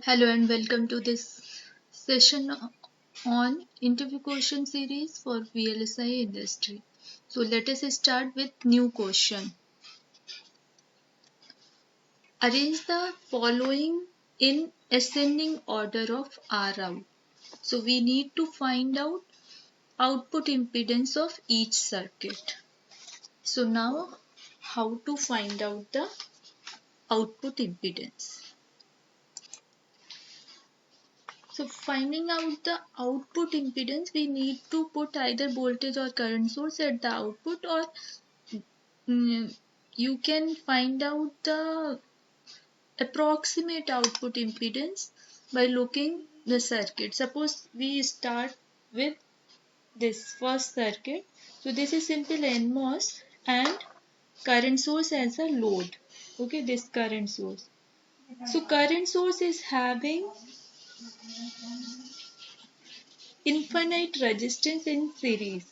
Hello and welcome to this session on interview question series for VLSI industry. So let us start with new question. Arrange the following in ascending order of R out. So we need to find out output impedance of each circuit. So now how to find out the output impedance? So finding out the output impedance, we need to put either voltage or current source at the output, or you can find out the approximate output impedance by looking the circuit. Suppose we start with this first circuit. So this is simple NMOS and current source as a load. Okay, this current source. So current source is having infinite resistance in series.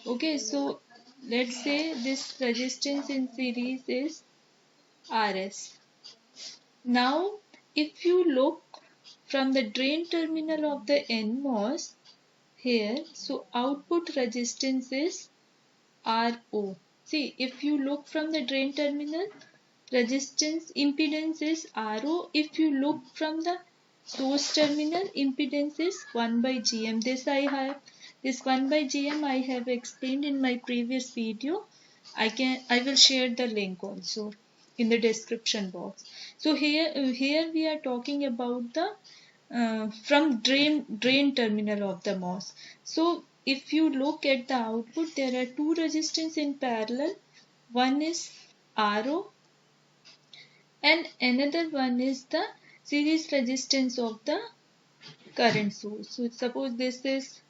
Okay, so let's say this resistance in series is Rs. Now, if you look from the drain terminal of the NMOS here, so output resistance is Ro. See, if you look from the drain terminal, resistance impedance is Ro. If you look from the source terminal, impedance is 1 by Gm. This 1 by Gm I have explained in my previous video. I will share the link also in the description box. So here we are talking about the from drain terminal of the MOS. So if you look at the output, there are two resistance in parallel. One is Ro and another one is the series resistance of the current source. So suppose this is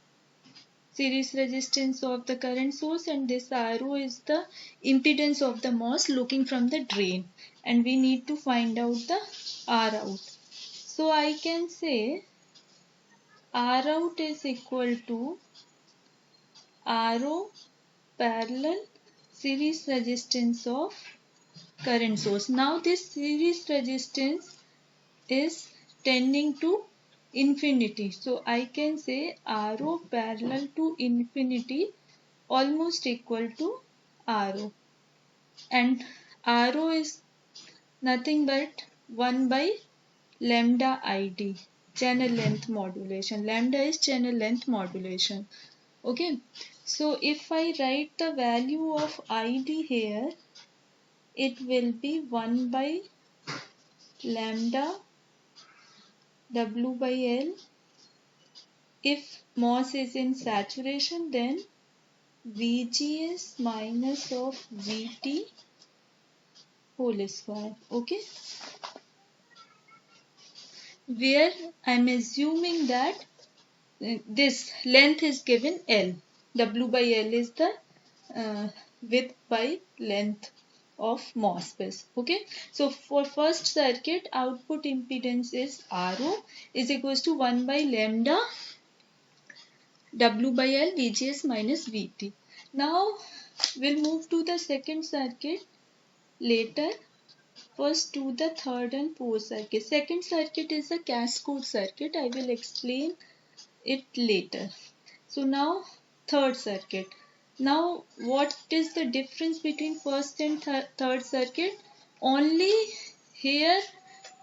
series resistance of the current source and this RO is the impedance of the MOS looking from the drain, and we need to find out the R out. So I can say R out is equal to RO parallel series resistance of current source. Now this series resistance is tending to infinity. So I can say RO parallel to infinity almost equal to RO. And RO is nothing but 1 by lambda ID, channel length modulation. Lambda is channel length modulation. Okay. So if I write the value of ID here, it will be 1 by lambda W by L. If MOS is in saturation, then VGS minus of VT whole square. Okay. Where I'm assuming that this length is given L. W by L is the width by length of MOSFET. Okay. So for first circuit, output impedance is RO is equals to 1 by lambda W by L VGS minus VT. Now we'll move to the second circuit later. First to the third and fourth circuit. Second circuit is a cascade circuit. I will explain it later. So now third circuit. Now what is the difference between first and third circuit? Only here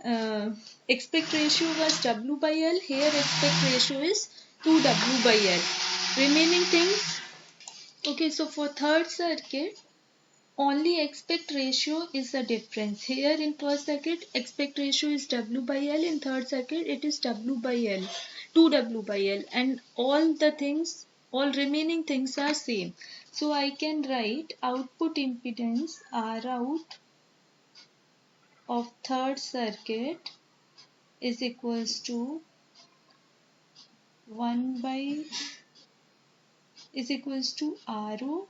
aspect ratio was W by L. Here aspect ratio is 2W by L. Remaining things. Okay, so for third circuit, only aspect ratio is the difference. Here in first circuit, aspect ratio is W by L. In third circuit, it is W by L, 2W by L, and all the things, all remaining things are same. So I can write output impedance R out of third circuit is equals to 1 by is equals to RO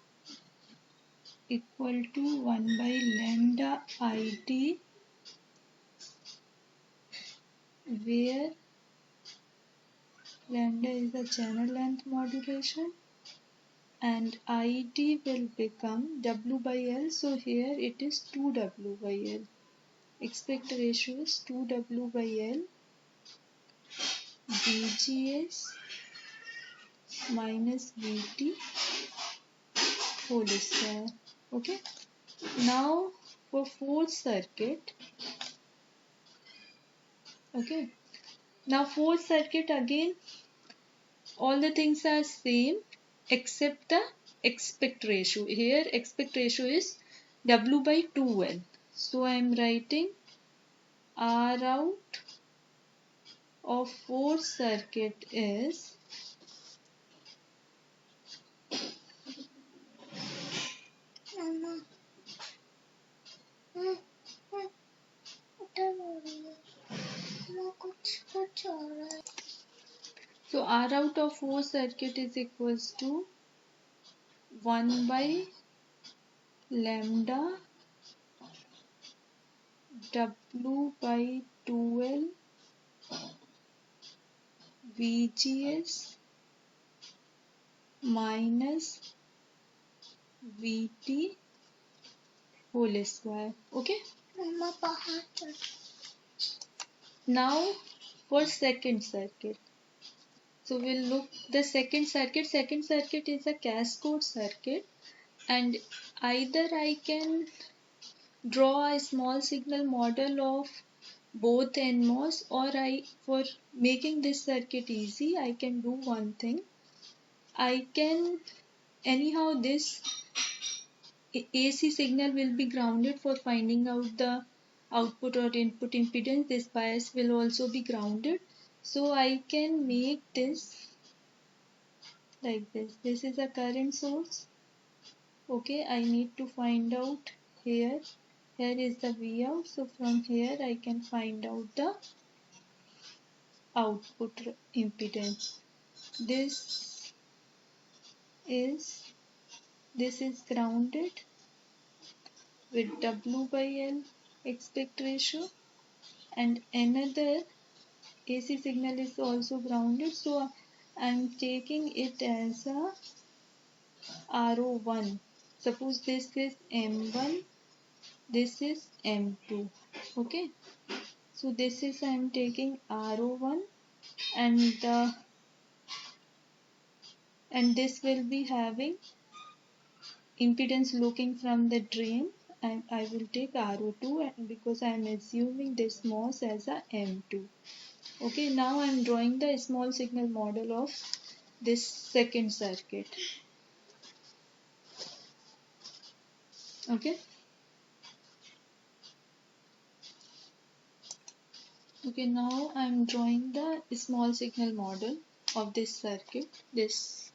equal to 1 by lambda IT, where lambda is the channel length modulation and ID will become W by L. So here it is 2W by L. expected ratio is 2W by L VGS minus VT whole square. Okay. Now for fourth circuit, okay. Now fourth circuit again, all the things are same except the expect ratio. Here expect ratio is W by 2L. So I am writing R out of fourth circuit is so R out of fourth circuit is equals to 1 by lambda W by 2L VGS minus VT whole square. Okay. Now for second circuit. So we'll look the second circuit. Second circuit is a cascade circuit, and either I can draw a small signal model of both NMOS, or I, for making this circuit easy, I can do one thing. I can, anyhow this AC signal will be grounded for finding out the output or input impedance. This bias will also be grounded. So I can make this like this. This is a current source. Okay, I need to find out here. Here is the Vout. So from here I can find out the output impedance. This is this is grounded with W by L expect ratio, and another AC signal is also grounded, so I'm taking it as a RO1. Suppose this is M1, this is M2. Okay, so this is I'm taking RO1, and and this will be having impedance looking from the drain, and I will take RO2 because I am assuming this MOS as a M2. Okay, now I am drawing the small signal model of this second circuit. Okay. Okay, now I am drawing the small signal model of this circuit. This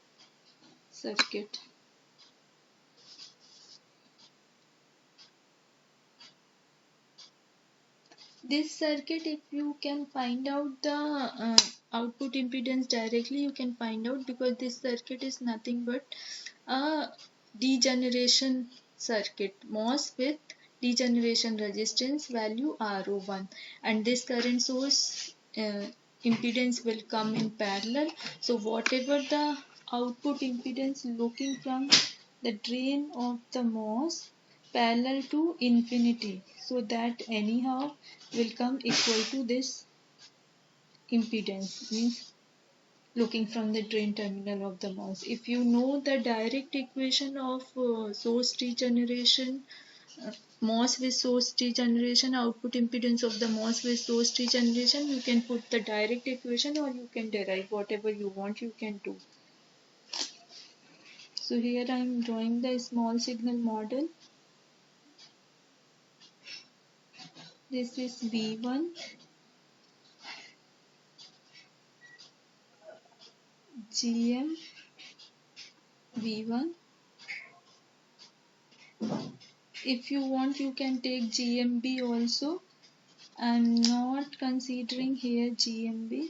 circuit, if you can find out the output impedance directly, you can find out, because this circuit is nothing but a degeneration circuit, MOS with degeneration resistance value RO1, and this current source impedance will come in parallel. So whatever the output impedance looking from the drain of the MOS parallel to infinity, so that anyhow will come equal to this impedance, means looking from the drain terminal of the MOS. If you know the direct equation of source degeneration, MOS with source degeneration, output impedance of the MOS with source degeneration, you can put the direct equation, or you can derive whatever you want, you can do. So here I am drawing the small signal model. This is V1, GM, V1. If you want, you can take GMB also. I'm not considering here GMB.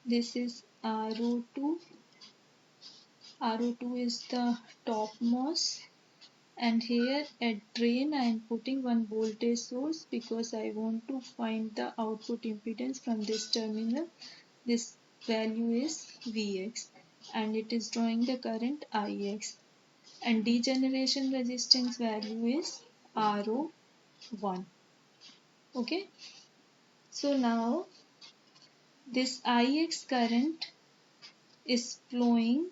This is RO2. RO2 is the topmost. And here at drain I am putting one voltage source because I want to find the output impedance from this terminal. This value is Vx, and it is drawing the current Ix, and degeneration resistance value is RO1. Okay, so now this Ix current is flowing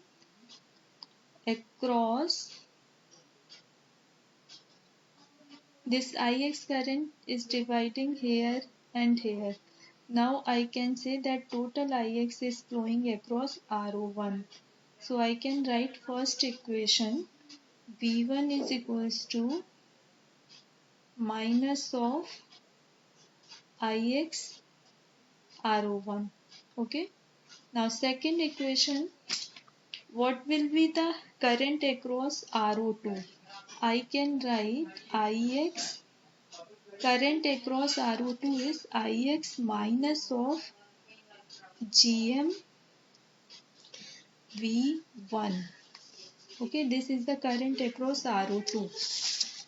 across, this Ix current is dividing here and here. Now I can say that total Ix is flowing across RO1. So I can write first equation, V1 is equals to minus of Ix RO1. Okay. Now second equation, what will be the current across RO2? I can write Ix, current across RO2 is Ix minus of Gm V1. Okay, this is the current across RO2.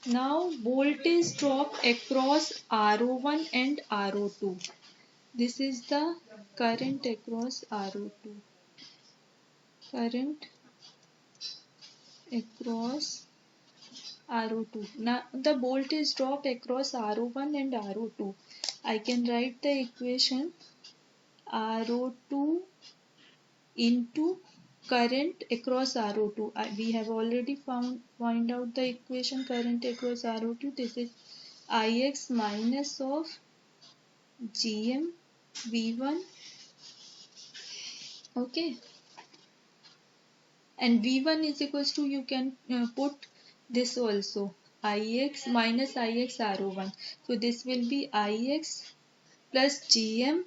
Now voltage drop across RO1 and RO2. This is the current across RO2. Current across RO2. Now the voltage drop across RO1 and RO2. I can write the equation RO2 into current across RO2. We have already find out the equation current across RO2. This is Ix minus of Gm V1. Okay, and V1 is equals to, you can put this also, Ix minus Ix RO1. So this will be Ix plus Gm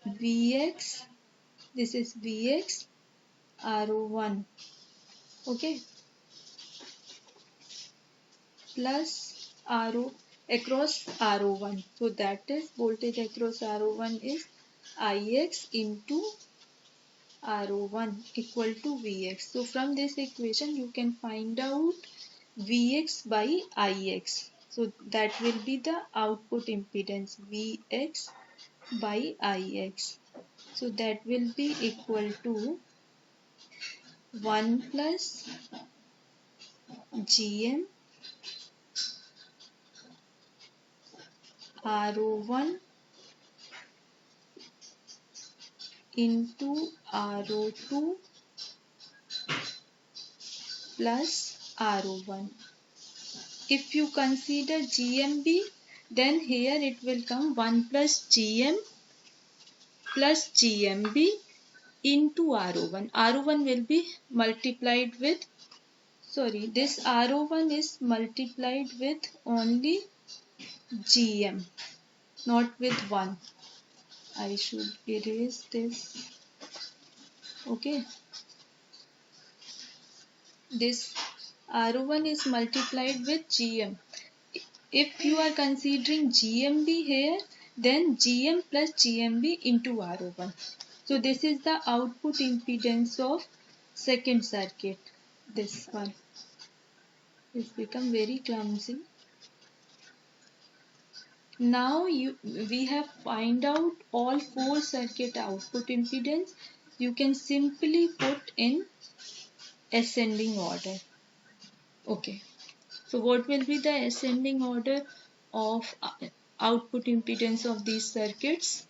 Vx. This is Vx RO1. Okay, plus RO across RO1. So that is voltage across RO1 is Ix into RO1 equal to Vx. So from this equation you can find out Vx by Ix. So that will be the output impedance, Vx by Ix. So that will be equal to 1 plus Gm RO1 into RO2 plus RO1. If you consider GMB, then here it will come 1 plus Gm plus GMB into RO1. RO1 will be multiplied with, sorry, this RO1 is multiplied with only Gm, not with 1. I should erase this. Okay. This RO1 is multiplied with Gm. If you are considering GMB here, then Gm plus GMB into RO1. So this is the output impedance of second circuit. This one. It's become very clumsy. Now we have find out all four circuit output impedance. You can simply put in ascending order. Okay. So what will be the ascending order of output impedance of these circuits?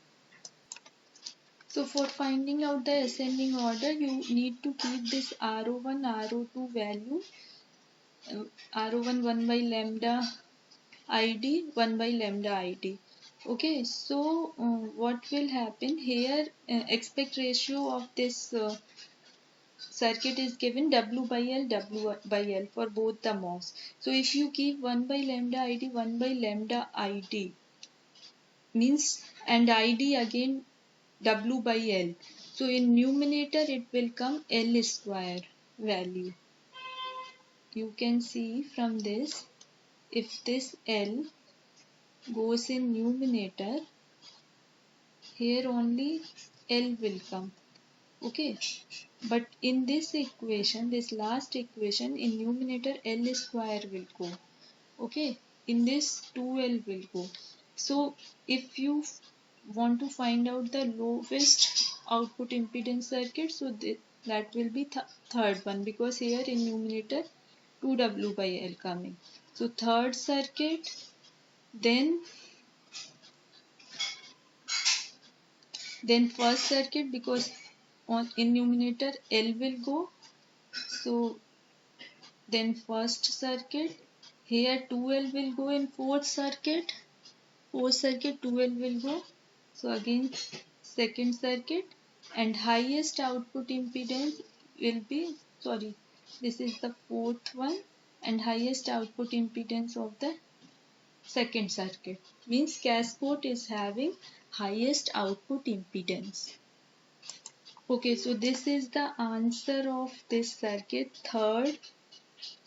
So for finding out the ascending order, you need to keep this RO1, RO2 value, RO1 1 by lambda ID, 1 by lambda ID. Okay, so what will happen here, aspect ratio of this circuit is given W by L, W by L for both the MOS. So if you keep 1 by lambda ID, 1 by lambda ID means, and ID again W by L. So in numerator it will come L square value. You can see from this, if this L goes in numerator, here only L will come. Okay, but in this equation, this last equation, in numerator L square will go. Okay, in this 2L will go. So if you want to find out the lowest output impedance circuit, so that will be third one, because here in numerator 2W by L coming. So third circuit, then first circuit, because on in numerator L will go, so then first circuit, here 2L will go in fourth circuit, 2L will go, so again second circuit, and highest output impedance will be, sorry, this is the fourth one, and highest output impedance of the second circuit, means cascode is having highest output impedance. Okay, so this is the answer of this circuit. Third,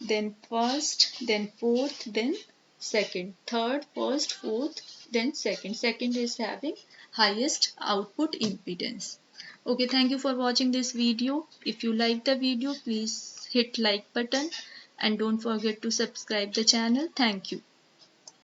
then first, then fourth, then second. Third, first, fourth, then second. Second is having highest output impedance. Okay, thank you for watching this video. If you like the video, please hit like button and don't forget to subscribe the channel. Thank you.